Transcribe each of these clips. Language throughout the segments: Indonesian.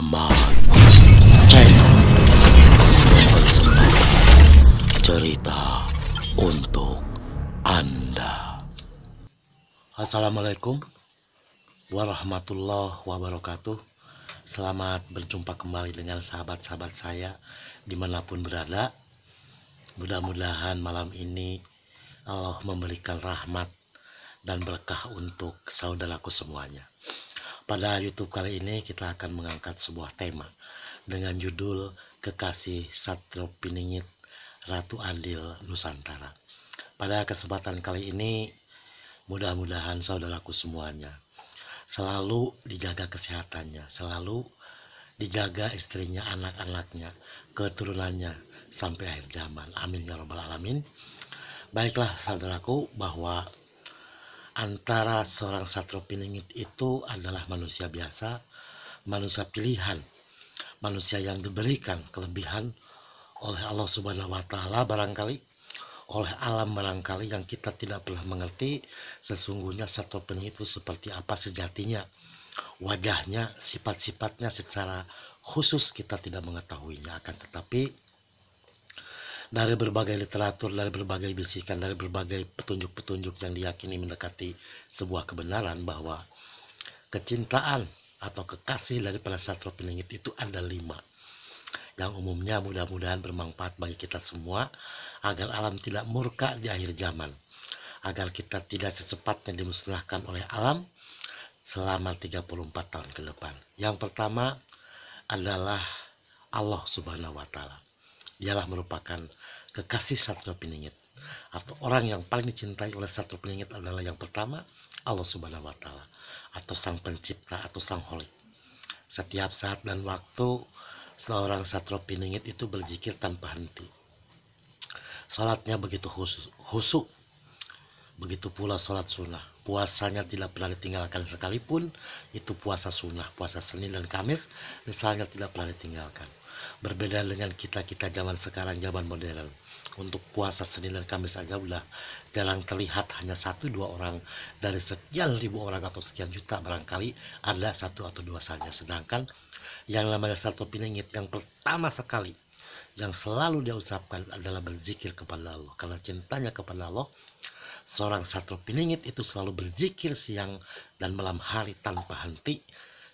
Rahman Channel. Cerita untuk Anda. Assalamualaikum warahmatullahi wabarakatuh. Selamat berjumpa kembali dengan sahabat-sahabat saya dimanapun berada. Mudah-mudahan malam ini Allah memberikan rahmat dan berkah untuk saudaraku semuanya. Pada YouTube kali ini kita akan mengangkat sebuah tema dengan judul Kekasih Satrio Piningit Ratu Adil Nusantara. Pada kesempatan kali ini mudah-mudahan saudaraku semuanya selalu dijaga kesehatannya, selalu dijaga istrinya, anak-anaknya, keturunannya sampai akhir zaman. Amin ya rabbal alamin. Baiklah saudaraku, bahwa antara seorang Satrio Piningit itu adalah manusia biasa, manusia pilihan, manusia yang diberikan kelebihan oleh Allah Subhanahu wa Ta'ala, barangkali oleh alam barangkali yang kita tidak pernah mengerti sesungguhnya Satrio Piningit itu seperti apa sejatinya. Wajahnya, sifat-sifatnya secara khusus kita tidak mengetahuinya, akan tetapi dari berbagai literatur, dari berbagai bisikan, dari berbagai petunjuk-petunjuk yang diyakini mendekati sebuah kebenaran bahwa kecintaan atau kekasih daripada Satrio Piningit itu ada 5. Yang umumnya mudah-mudahan bermanfaat bagi kita semua agar alam tidak murka di akhir zaman, agar kita tidak secepatnya dimusnahkan oleh alam selama 34 tahun ke depan. Yang pertama adalah Allah Subhanahu wa Ta'ala. Dialah merupakan kekasih Satrio Piningit, atau orang yang paling dicintai oleh Satrio Piningit adalah yang pertama Allah Subhanahu wa Ta'ala, atau sang pencipta atau sang holik. Setiap saat dan waktu seorang Satrio Piningit itu berzikir tanpa henti. Salatnya begitu khusyuk, begitu pula salat sunnah. Puasanya tidak pernah ditinggalkan sekalipun, itu puasa sunnah, puasa Senin dan Kamis misalnya tidak pernah ditinggalkan. Berbeda dengan kita zaman sekarang, zaman modern. Untuk puasa Senin dan Kamis saja udah jarang terlihat, hanya 1-2 orang dari sekian ribu orang atau sekian juta barangkali ada 1 atau 2 saja. Sedangkan yang namanya Satrio Piningit yang pertama sekali yang selalu dia ucapkan adalah berzikir kepada Allah. Karena cintanya kepada Allah, seorang Satrio Piningit itu selalu berzikir siang dan malam hari tanpa henti.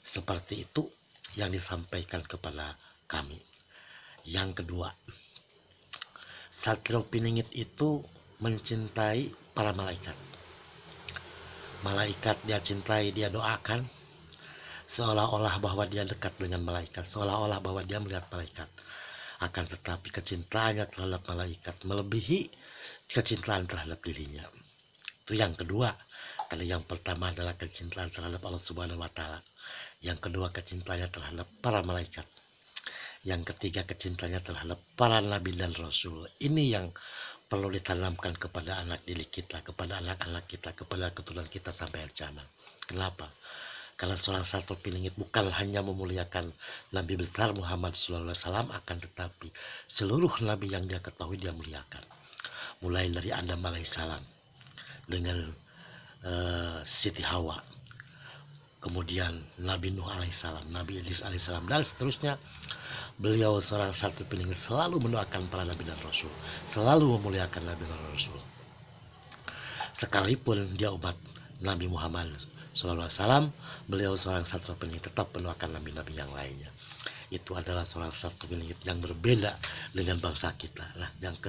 Seperti itu yang disampaikan kepada kami. Yang kedua, Satrio Piningit itu mencintai para malaikat. Malaikat dia cintai, dia doakan, seolah-olah bahwa dia dekat dengan malaikat, seolah-olah bahwa dia melihat malaikat. Akan tetapi kecintaannya terhadap malaikat melebihi kecintaan terhadap dirinya. Itu yang kedua. Tadi yang pertama adalah kecintaan terhadap Allah Subhanahu wa Ta'ala. Yang kedua kecintaannya terhadap para malaikat. Yang ketiga kecintaannya terhadap para nabi dan rasul. Ini yang perlu ditanamkan kepada anak didik kita, kepada anak-anak kita, kepada keturunan kita sampai akhir zaman. Kenapa? Karena seorang Satrio Piningit bukan hanya memuliakan Nabi besar Muhammad SAW, akan tetapi seluruh nabi yang dia ketahui dia muliakan. Mulai dari Adam alaihissalam dengan Siti Hawa, kemudian Nabi Nuh alaihissalam, Nabi Idris alaihissalam, dan seterusnya. Beliau seorang Satrio Piningit selalu mendoakan para nabi dan rasul, selalu memuliakan nabi dan rasul. Sekalipun dia umat Nabi Muhammad SAW, beliau seorang Satrio Piningit tetap mendoakan nabi-nabi yang lainnya. Itu adalah seorang Satrio Piningit yang berbeda dengan bangsa kita. Nah, yang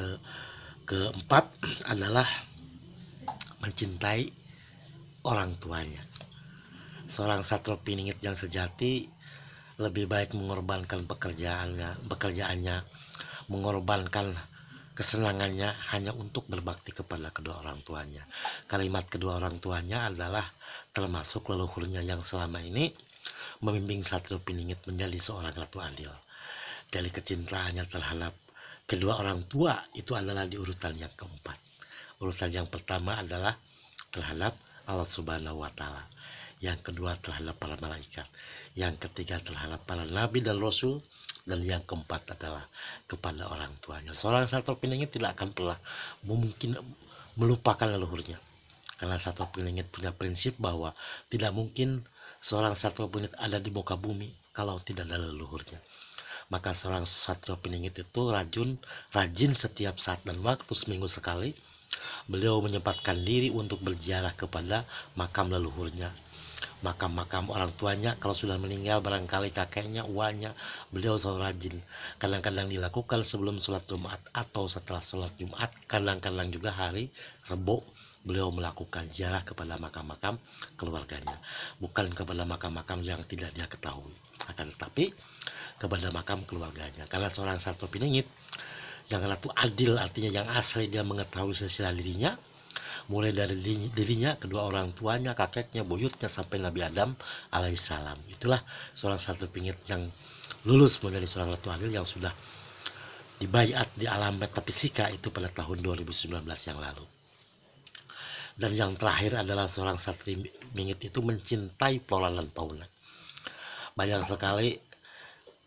keempat adalah mencintai orang tuanya. Seorang Satrio Piningit yang sejati lebih baik mengorbankan pekerjaannya, mengorbankan kesenangannya hanya untuk berbakti kepada kedua orang tuanya. Kalimat kedua orang tuanya adalah termasuk leluhurnya yang selama ini membimbing Satrio Piningit menjadi seorang Ratu Adil. Dari kecintaannya terhadap kedua orang tua itu adalah di urutan yang keempat. Urutan yang pertama adalah terhadap Allah Subhanahu wa Ta'ala. Yang kedua terhadap para malaikat. Yang ketiga terhadap para nabi dan rasul. Dan yang keempat adalah kepada orang tuanya. Seorang Satrio Piningit tidak akan pernah mungkin melupakan leluhurnya. Karena Satrio Piningit punya prinsip bahwa tidak mungkin seorang Satrio Piningit ada di muka bumi kalau tidak ada leluhurnya. Maka seorang satrio piningit itu rajin setiap saat dan waktu, seminggu sekali beliau menyempatkan diri untuk berziarah kepada makam leluhurnya, makam-makam orang tuanya. Kalau sudah meninggal barangkali kakeknya, uanya, beliau selalu rajin. Kadang-kadang dilakukan sebelum sholat Jumat atau setelah sholat Jumat. Kadang-kadang juga hari Rebo beliau melakukan ziarah kepada makam-makam keluarganya, bukan kepada makam-makam yang tidak dia ketahui, akan tetapi kepada makam keluarganya. Karena seorang satrio piningit yang itu adil, artinya yang asli, dia mengetahui silsilah dirinya, mulai dari dirinya, kedua orang tuanya, kakeknya, buyutnya, sampai Nabi Adam alaihissalam. Itulah seorang satrio piningit yang lulus menjadi seorang ratu adil yang sudah dibaiat di alam metafisika itu pada tahun 2019 yang lalu. Dan yang terakhir adalah seorang satrio piningit itu mencintai flora dan fauna. Banyak sekali,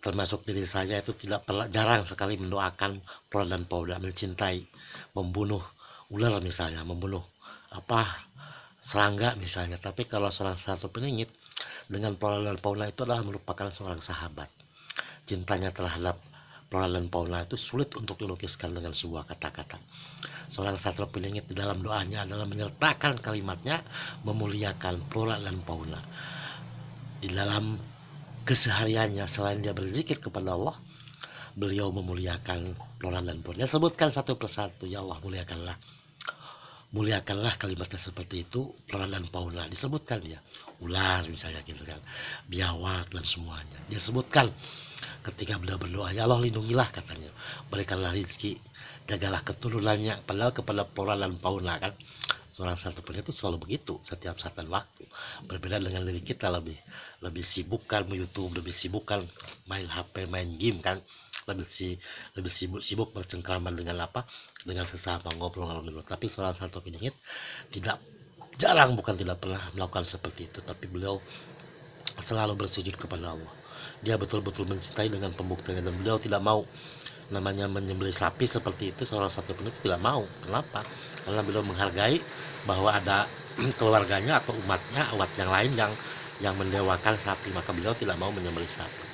termasuk diri saya, itu jarang sekali mendoakan flora dan fauna, mencintai, membunuh ular misalnya, membunuh serangga misalnya. Tapi kalau seorang satrio piningit dengan flora dan fauna itu adalah merupakan seorang sahabat. Cintanya terhadap flora dan fauna itu sulit untuk dilukiskan dengan sebuah kata-kata. Seorang satrio piningit di dalam doanya adalah menyertakan kalimatnya memuliakan flora dan fauna. Di dalam kesehariannya, selain dia berzikir kepada Allah, beliau memuliakan flora dan fauna. Dia sebutkan satu persatu, ya Allah muliakanlah kalimatnya seperti itu, flora dan fauna. Disebutkan dia, ular misalnya gitu kan, biawak dan semuanya. Dia sebutkan ketika beliau berdoa, ya Allah lindungilah katanya, berikanlah rezeki, jagalah keturunannya. Padahal kepada flora dan fauna kan, seorang satrio piningit itu selalu begitu setiap saat dan waktu. Berbeda dengan diri kita, lebih sibukkan YouTube, lebih sibukkan main HP, main game kan, lebih sibuk bercengkrama dengan dengan sesama, ngobrol. Tapi seorang satrio piningit bukan tidak pernah melakukan seperti itu, tapi beliau selalu bersujud kepada Allah. Dia betul-betul mencintai dengan pembuktiannya, dan beliau tidak mau namanya menyembelih sapi seperti itu. Seorang satrio piningit tidak mau. Kenapa? Karena beliau menghargai bahwa ada keluarganya atau umat yang lain yang mendewakan sapi, maka beliau tidak mau menyembelih sapi.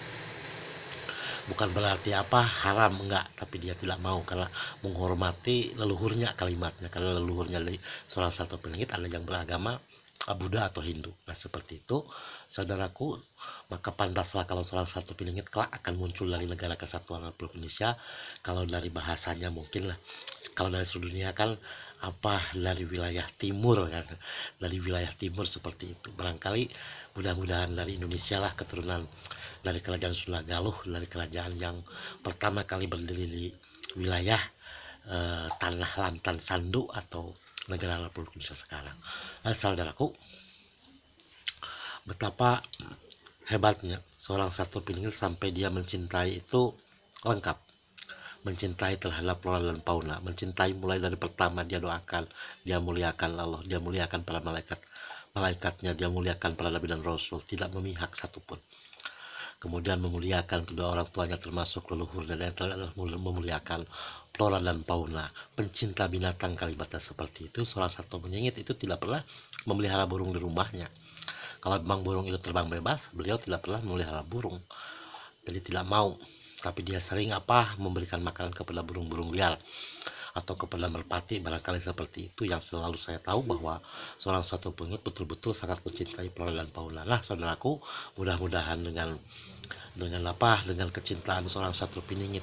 Bukan berarti haram, enggak, tapi dia tidak mau karena menghormati leluhurnya, kalimatnya. Karena leluhurnya dari seorang satrio piningit ada yang beragama Buddha atau Hindu. Nah seperti itu saudaraku, maka pantaslah kalau seorang satrio piningit kelak akan muncul dari negara kesatuan Republik Indonesia. Kalau dari bahasanya mungkin lah, kalau dari seluruh dunia kan dari wilayah timur kan, dari wilayah timur seperti itu. Barangkali mudah-mudahan dari Indonesia lah, keturunan dari kerajaan Sunda Galuh, dari kerajaan yang pertama kali berdiri di wilayah tanah Lantan Sandu atau negara Republik Indonesia sekarang. Saudaraku, betapa hebatnya seorang satrio piningit sampai dia mencintai itu lengkap. Mencintai terhadap flora dan fauna, mencintai mulai dari pertama dia doakan, dia muliakan Allah, dia muliakan para malaikatnya, dia muliakan para nabi dan rasul, tidak memihak satupun. Kemudian memuliakan kedua orang tuanya termasuk leluhur, dan yang terakhir memuliakan flora dan fauna. Pencinta binatang kalimatnya seperti itu. Seorang satrio piningit itu tidak pernah memelihara burung di rumahnya. Kalau memang burung itu terbang bebas, beliau tidak pernah memelihara burung, jadi tidak mau. Tapi dia sering memberikan makanan kepada burung-burung liar atau kepada merpati, barangkali seperti itu yang selalu saya tahu bahwa seorang satrio piningit betul-betul sangat mencintai flora dan fauna. Nah saudaraku, mudah-mudahan dengan kecintaan seorang satrio piningit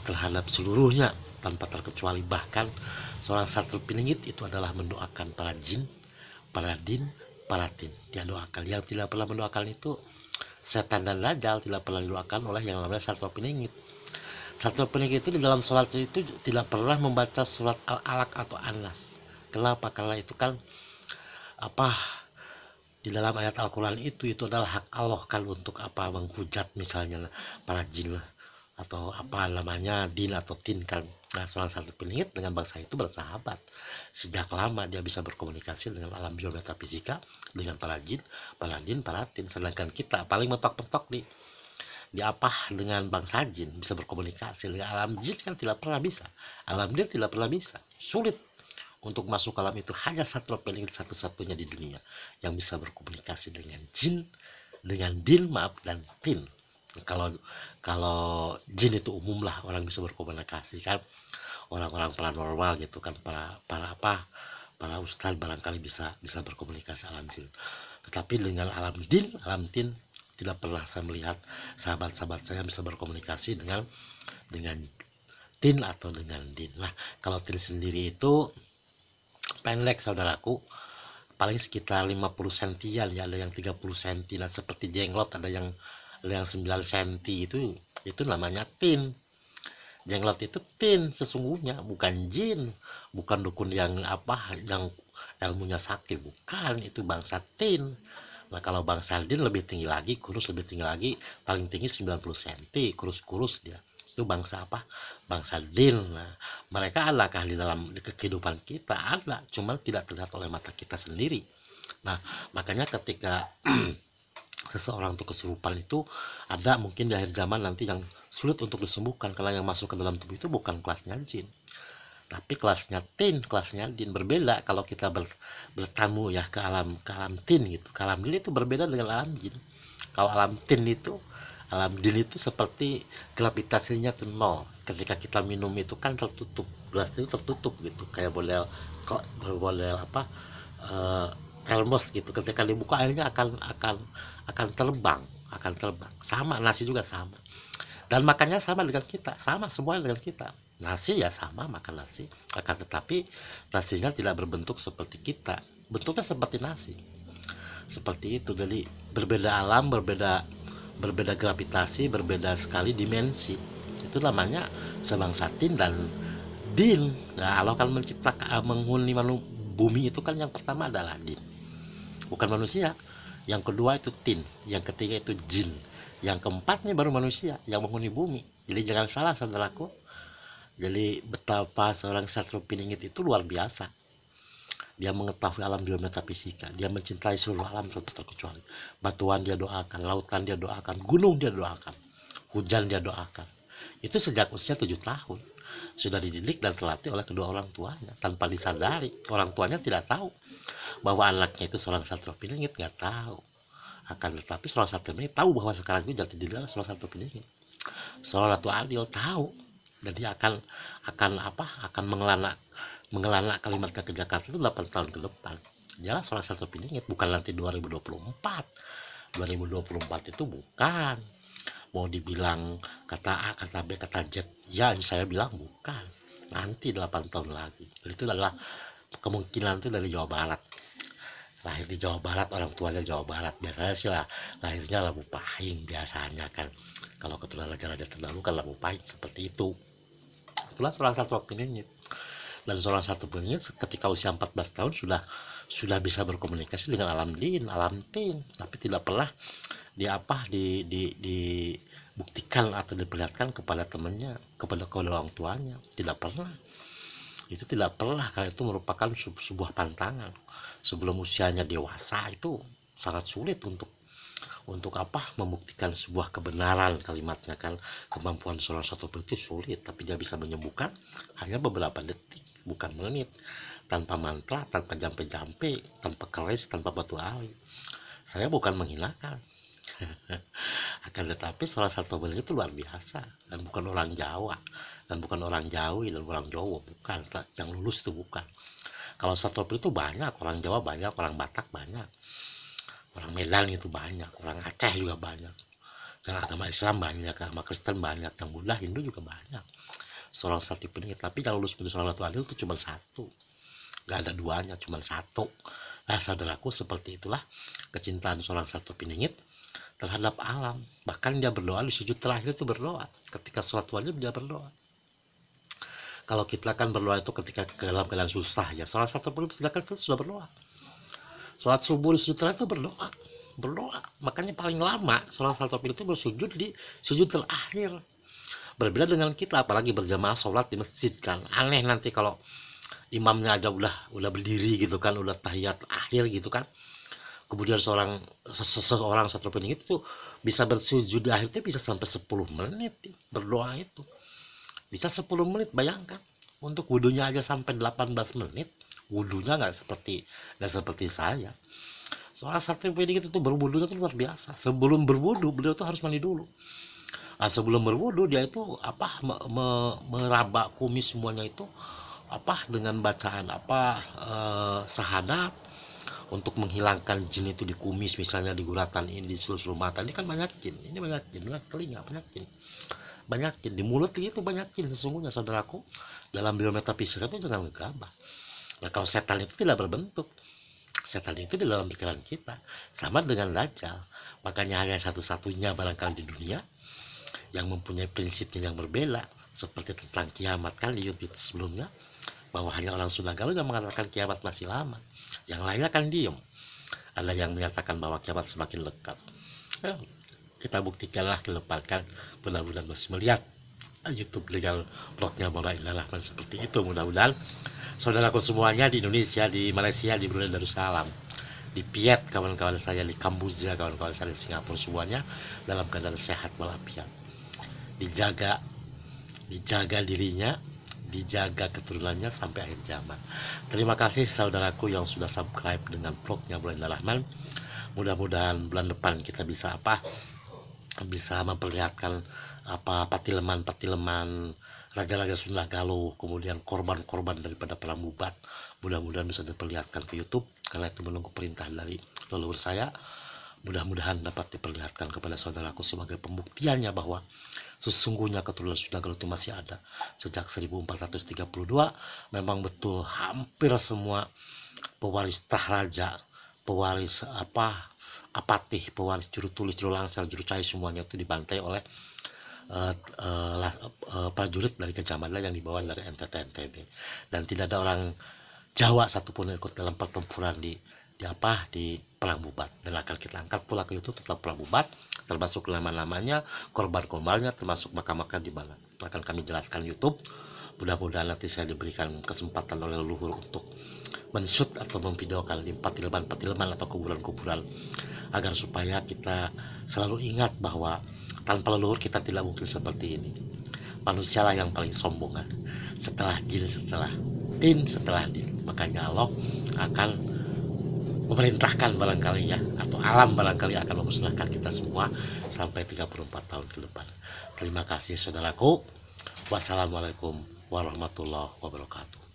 terhadap seluruhnya tanpa terkecuali, bahkan seorang satrio piningit itu adalah mendoakan para jin, para din, para tin. Dia doakan. Yang tidak pernah mendoakan itu setan dan dajjal, tidak pernah didoakan oleh yang namanya satrio piningit. Satrio piningit itu di dalam sholat itu tidak pernah membaca surat Al-Alaq atau An-Nas. Kenapa? Karena itu kan di dalam ayat Al-Quran itu adalah hak Allah kan, untuk menghujat misalnya para jin atau din atau tin kan. Nah seorang satrio piningit dengan bangsa itu bersahabat sejak lama. Dia bisa berkomunikasi dengan alam biometafisika, dengan para jin, para din, para tin. Sedangkan kita paling mentok-mentok dengan bangsa jin, bisa berkomunikasi. Dengan alam jin kan tidak pernah bisa, alam din tidak pernah bisa, sulit untuk masuk alam itu. Hanya satrio piningit satu-satunya di dunia yang bisa berkomunikasi dengan jin, dengan din dan tin. Kalau kalau jin itu umum lah orang bisa berkomunikasi kan, orang-orang paranormal gitu kan, para ustadz barangkali bisa bisa berkomunikasi alam jin. Tetapi dengan alam jin tidak pernah saya melihat sahabat-sahabat saya bisa berkomunikasi dengan tin atau dengan din. Nah, kalau tin sendiri itu pendek saudaraku, paling sekitar 50 sentian ya, ada yang 30 senti. Nah, seperti jenglot ada yang 9 senti itu namanya tin. Jenglot itu tin sesungguhnya, bukan jin, bukan dukun yang yang ilmunya sakti, bukan, itu bangsa tin. Nah, kalau bangsa jin lebih tinggi lagi, kurus lebih tinggi lagi, paling tinggi 90 senti, kurus-kurus dia. Itu bangsa apa? Bangsa jin. Nah, mereka adakah di dalam kehidupan kita? Ada, cuma tidak terlihat oleh mata kita sendiri. Nah, makanya ketika seseorang tuh kesurupan itu ada mungkin di akhir zaman nanti yang sulit untuk disembuhkan, karena yang masuk ke dalam tubuh itu bukan kelasnya jin, tapi kelasnya tin, kelasnya din. Berbeda kalau kita bertamu ya ke alam tin gitu, ke alam din itu berbeda dengan alam jin. Kalau alam din itu seperti gravitasinya tuh nol. Ketika kita minum itu kan tertutup, gelas itu tertutup gitu, kayak boleh apa, eh, termos gitu. Ketika dibuka airnya akan terbang, sama nasi juga sama, dan makannya sama dengan kita, sama semua dengan kita. Nasi ya sama, makan nasi, akan tetapi nasinya tidak berbentuk seperti kita, bentuknya seperti nasi, seperti itu. Jadi berbeda alam, berbeda berbeda gravitasi, berbeda sekali dimensi. Itu namanya sebangsa tin dan din. Nah, Allah kan menciptakan, menghuni bumi itu kan yang pertama adalah din, bukan manusia. Yang kedua itu tin, yang ketiga itu jin, yang keempatnya baru manusia yang menghuni bumi. Jadi jangan salah saudaraku. Jadi betapa seorang Satrio Piningit itu luar biasa. Dia mengetahui alam biometafisika, dia mencintai seluruh alam tanpa terkecuali. Batuan dia doakan, lautan dia doakan, gunung dia doakan, hujan dia doakan. Itu sejak usia 7 tahun. Sudah dididik dan terlatih oleh kedua orang tuanya tanpa disadari. Orang tuanya tidak tahu bahwa anaknya itu seorang Satrio Piningit, nggak tahu. Akan tetapi seorang Satrio Piningit tahu bahwa sekarang itu jati diri adalah seorang Satrio Piningit. Seorang Ratu Adil tahu, dan dia akan mengelana kalimatnya ke Jakarta itu 8 tahun ke depan. Jelas seorang Satrio Piningit, bukan nanti 2024. 2024 itu bukan. Mau dibilang kata A, kata B, kata Z, ya saya bilang bukan. Nanti 8 tahun lagi. Itu adalah kemungkinan itu dari Jawa Barat. Lahir di Jawa Barat, orang tuanya Jawa Barat. Biasanya sih lah lahirnya Labu Pahing biasanya kan. Kalau keturunan raja-raja terdahulu kan Labu Pahing seperti itu. Itulah salah satu opininya. Dan seorang satu penyanyi ketika usia 14 tahun sudah bisa berkomunikasi dengan alam din, alam tin, tapi tidak pernah dibuktikan atau diperlihatkan kepada temannya, kepada orang tuanya, tidak pernah. Itu tidak pernah, karena itu merupakan sebuah pantangan. Sebelum usianya dewasa itu sangat sulit untuk membuktikan sebuah kebenaran kalimatnya kan. Kemampuan seorang satu itu sulit, tapi dia bisa menyembuhkan hanya beberapa detik, bukan menit, tanpa mantra, tanpa jampe-jampe, tanpa keris, tanpa batu ali. Saya bukan menghinakan. Akan tetapi salah satu beliau itu luar biasa, dan bukan orang Jawa, dan bukan orang Jawi, dan orang Jawa bukan, yang lulus itu bukan. Kalau satu itu banyak, orang Jawa banyak, orang Batak banyak, orang Medan itu banyak, orang Aceh juga banyak, yang agama Islam banyak, agama Kristen banyak, yang Buddha, Hindu juga banyak. Seorang Satrio Piningit, tapi yang lulus menjadi seorang Ratu Adil itu cuma satu, nggak ada duanya, cuma satu. Nah saudaraku, seperti itulah kecintaan seorang Satrio Piningit terhadap alam. Bahkan dia berdoa di sujud terakhir itu berdoa, ketika sholat wajib dia berdoa. Kalau kita kan berdoa itu ketika dalam keadaan susah ya, salah satu pun tidak kan sudah berdoa. Sholat subuh di sujud terakhir itu berdoa. Makanya paling lama sholat itu bersujud di sujud terakhir. Berbeda dengan kita, apalagi berjamaah sholat di masjid kan. Aneh nanti kalau imamnya aja udah berdiri gitu kan, udah tahiyat akhir gitu kan. Kemudian seseorang Satrio Piningit itu bisa bersujud di akhirnya bisa sampai 10 menit berdoa itu. Bisa 10 menit, bayangkan. Untuk wudhunya aja sampai 18 menit. Wudhunya nggak seperti saya. Seorang satria wedding itu tuh berwudunya tuh luar biasa. Sebelum berwudu beliau tuh harus mandi dulu. Nah, sebelum berwudu dia itu meraba kumis semuanya itu dengan bacaan sahadat untuk menghilangkan jin itu di kumis, misalnya di guratan ini, di seluruh mata ini kan banyak jin, ini banyak jin, banyak telinga banyak jin, banyak jin di mulut itu banyak jin sesungguhnya saudaraku. Dalam biometafisika itu jangan gegabah. Nah, kalau setan itu tidak berbentuk, setan itu di dalam pikiran kita, sama dengan dajjal. Makanya hanya satu-satunya barangkali di dunia yang mempunyai prinsipnya yang berbeda, seperti tentang kiamat kan di YouTube sebelumnya, bahwa hanya orang Sunda Galuh yang mengatakan kiamat masih lama, yang lainnya kan diem. Ada yang menyatakan bahwa kiamat semakin dekat. Kita buktikanlah ke depan kan, mudah-mudahan masih melihat YouTube legal blognya Bapak Indra Rahman seperti itu. Mudah-mudahan saudaraku semuanya di Indonesia, di Malaysia, di Brunei Darussalam, di Viet, kawan-kawan saya di Kamboja, kawan-kawan saya di Singapura, semuanya dalam keadaan sehat walafiat, dijaga dirinya, dijaga keturunannya sampai akhir zaman. Terima kasih saudaraku yang sudah subscribe dengan vlognya Bapak Indra Rahman. Mudah-mudahan bulan depan kita bisa bisa memperlihatkan patileman raja-raja Sunda Galuh, kemudian korban-korban daripada perang Bubat. Mudah-mudahan bisa diperlihatkan ke YouTube, karena itu menunggu perintah dari leluhur saya. Mudah-mudahan dapat diperlihatkan kepada saudaraku sebagai pembuktiannya bahwa sesungguhnya keturunan Sunda Galuh itu masih ada. Sejak 1432 memang betul hampir semua pewaris Tahraja, pewaris Apatih, pewaris juru tulis, juru langsar, juru cahaya, semuanya itu dibantai oleh prajurit dari Gajah Mada yang dibawa dari NTT-NTB, dan tidak ada orang Jawa satupun yang ikut dalam pertempuran di perang Bubat. Dan akan kita angkat pula ke YouTube tentang perang Bubat, termasuk nama-namanya, korban-korbannya, termasuk makam-makam di mana akan kami jelaskan YouTube. Mudah-mudahan nanti saya diberikan kesempatan oleh leluhur untuk men-shoot atau memvideokan di patileman atau kuburan-kuburan, agar supaya kita selalu ingat bahwa tanpa leluhur kita tidak mungkin seperti ini. Manusialah yang paling sombong kan, setelah jin, setelah din. Makanya Allah akan memerintahkan barangkali ya, atau alam barangkali akan memusnahkan kita semua sampai 34 tahun ke depan. Terima kasih saudaraku. Wassalamualaikum warahmatullahi wabarakatuh.